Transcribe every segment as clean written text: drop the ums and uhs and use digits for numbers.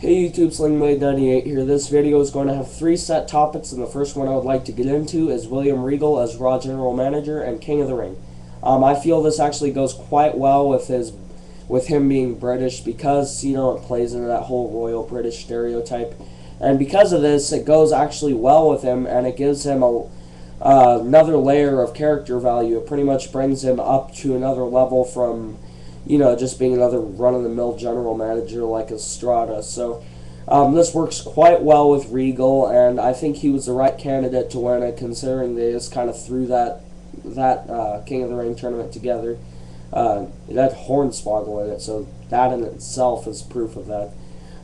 Hey YouTube, SlingBlade98 here. This video is going to have 3 set topics, and the first one I would like to get into is William Regal as Raw General Manager and King of the Ring. I feel this actually goes quite well with him being British because, it plays into that whole royal British stereotype. And because of this, it goes actually well with him, and it gives him another layer of character value. It pretty much brings him up to another level from just being another run-of-the-mill general manager like Estrada. So this works quite well with Regal, and I think he was the right candidate to win it, considering they just kind of threw that King of the Ring tournament together. It had Hornswoggle in it, so that in itself is proof of that.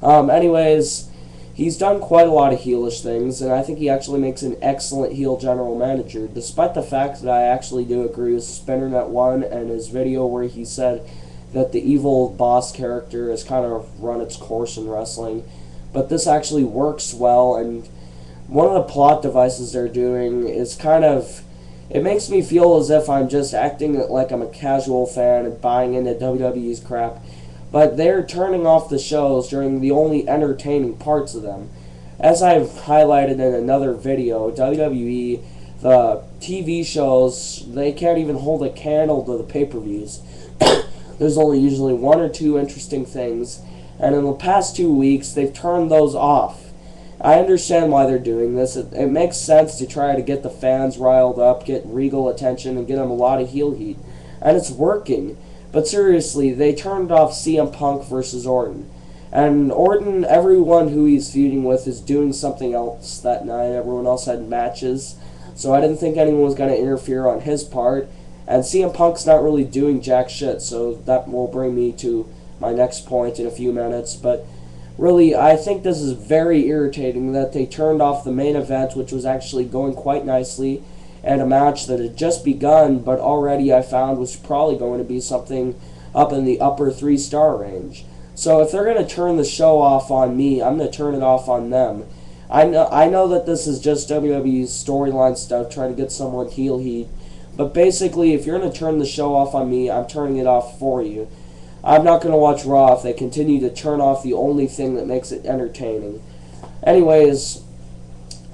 Anyways, he's done quite a lot of heelish things, and I think he actually makes an excellent heel general manager, despite the fact that I actually do agree with SpinnerNet1 and his video where he said that the evil boss character has kind of run its course in wrestling. But this actually works well, and one of the plot devices they're doing is it makes me feel as if I'm just acting like I'm a casual fan and buying into WWE's crap. But they're turning off the shows during the only entertaining parts of them. As I've highlighted in another video, WWE, the TV shows, they can't even hold a candle to the pay-per-views. There's only usually 1 or 2 interesting things, and in the past 2 weeks, they've turned those off. I understand why they're doing this. It makes sense to try to get the fans riled up, get Regal attention, and get them a lot of heel heat. And it's working. But seriously, they turned off CM Punk versus Orton. And Orton, everyone who he's feuding with is doing something else that night. Everyone else had matches. So I didn't think anyone was going to interfere on his part. And CM Punk's not really doing jack shit, so that will bring me to my next point in a few minutes. But really, I think this is very irritating that they turned off the main event, which was actually going quite nicely, and a match that had just begun, but already I found was probably going to be something up in the upper 3-star range. So if they're going to turn the show off on me, I'm going to turn it off on them. I know that this is just WWE's storyline stuff, trying to get someone heel heat. But basically, if you're going to turn the show off on me, I'm turning it off for you. I'm not going to watch Raw if they continue to turn off the only thing that makes it entertaining. Anyways,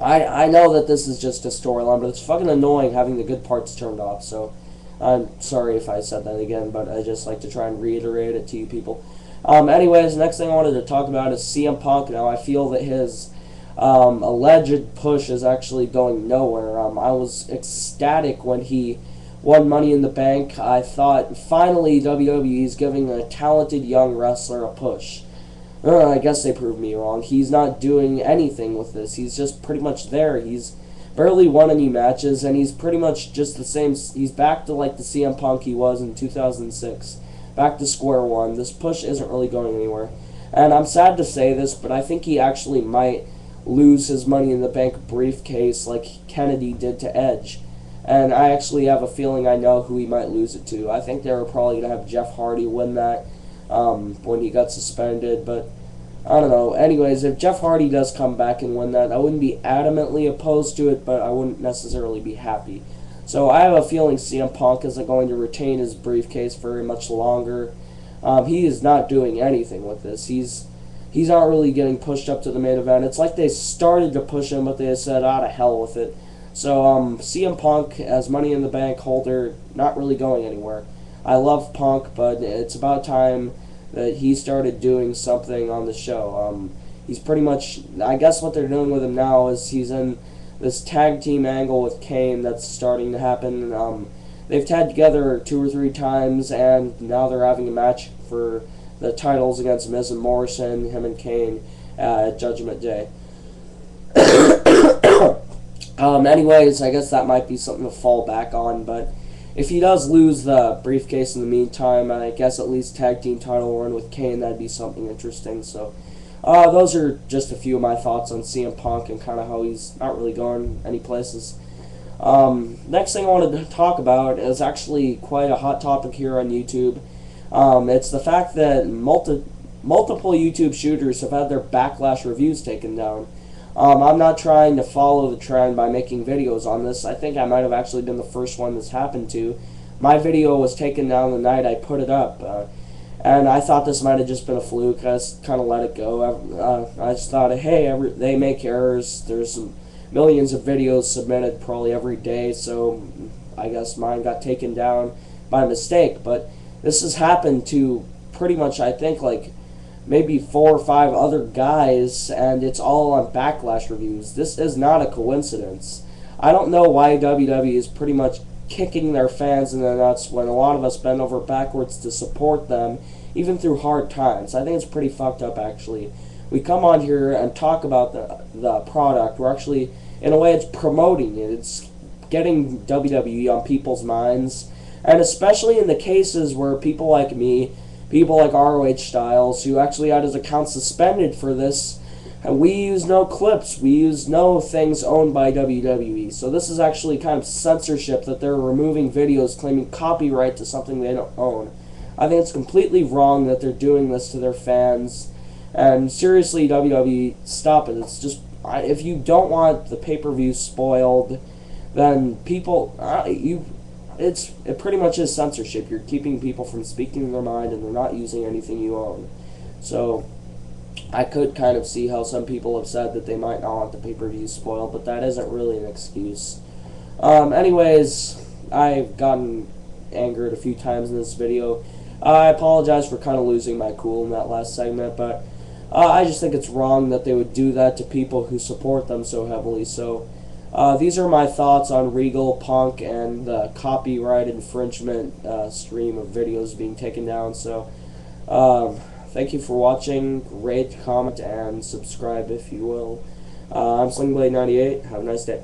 I know that this is just a storyline, but it's fucking annoying having the good parts turned off. So I'm sorry if I said that again, but I just like to try and reiterate it to you people. Anyways, next thing I wanted to talk about is CM Punk. Now, I feel that his alleged push is actually going nowhere. I was ecstatic when he won Money in the Bank. I thought, finally, WWE is giving a talented young wrestler a push. I guess they proved me wrong. He's not doing anything with this. He's just pretty much there. He's barely won any matches, and he's pretty much just the same. He's back to like the CM Punk he was in 2006. Back to square one. This push isn't really going anywhere. And I'm sad to say this, but I think he actually might lose his Money in the Bank briefcase like Kennedy did to Edge. And I actually have a feeling I know who he might lose it to. I think they were probably going to have Jeff Hardy win that when he got suspended, but I don't know. Anyways, if Jeff Hardy does come back and win that, I wouldn't be adamantly opposed to it, but I wouldn't necessarily be happy. So I have a feeling CM Punk isn't going to retain his briefcase very much longer. He is not doing anything with this. He's not really getting pushed up to the main event. It's like they started to push him, but they said, to hell with it. So CM Punk as Money in the Bank holder, not really going anywhere. I love Punk, but it's about time that he started doing something on the show. He's pretty much, I guess what they're doing with him now is he's in this tag team angle with Kane that's starting to happen. They've tagged together 2 or 3 times, and now they're having a match for the titles against Miz and Morrison, him and Kane, at Judgment Day. Anyways, I guess that might be something to fall back on, but if he does lose the briefcase in the meantime, I guess at least tag team title run with Kane, that'd be something interesting. So those are just a few of my thoughts on CM Punk and kind of how he's not really going any places. Next thing I wanted to talk about is actually quite a hot topic here on YouTube. It's the fact that multiple YouTube shooters have had their Backlash reviews taken down. I'm not trying to follow the trend by making videos on this. I think I might have actually been the first one this happened to. My video was taken down the night I put it up. And I thought this might have just been a fluke. I just kind of let it go. I just thought, hey, they make errors. There's millions of videos submitted probably every day, so I guess mine got taken down by mistake. But this has happened to pretty much, I think, like maybe 4 or 5 other guys, and it's all on Backlash reviews. This is not a coincidence. I don't know why WWE is pretty much kicking their fans in the nuts when a lot of us bend over backwards to support them, even through hard times. I think it's pretty fucked up, actually. We come on here and talk about the product. We're actually, in a way, it's promoting it. It's getting WWE on people's minds, and especially in the cases where people like me, people like ROH Styles, who actually had his account suspended for this, and we use no clips, we use no things owned by WWE. So this is actually kind of censorship, that they're removing videos claiming copyright to something they don't own. I think it's completely wrong that they're doing this to their fans. And seriously, WWE, stop it. It's just, if you don't want the pay-per-view spoiled, then people, it pretty much is censorship. You're keeping people from speaking their mind, and they're not using anything you own. So I could kind of see how some people have said that they might not want the pay-per-view spoiled, but that isn't really an excuse. Anyways, I've gotten angered a few times in this video. I apologize for kind of losing my cool in that last segment, but I just think it's wrong that they would do that to people who support them so heavily. So these are my thoughts on Regal, Punk, and the copyright infringement stream of videos being taken down. So thank you for watching. Rate, comment, and subscribe if you will. I'm SlingBlade98. Have a nice day.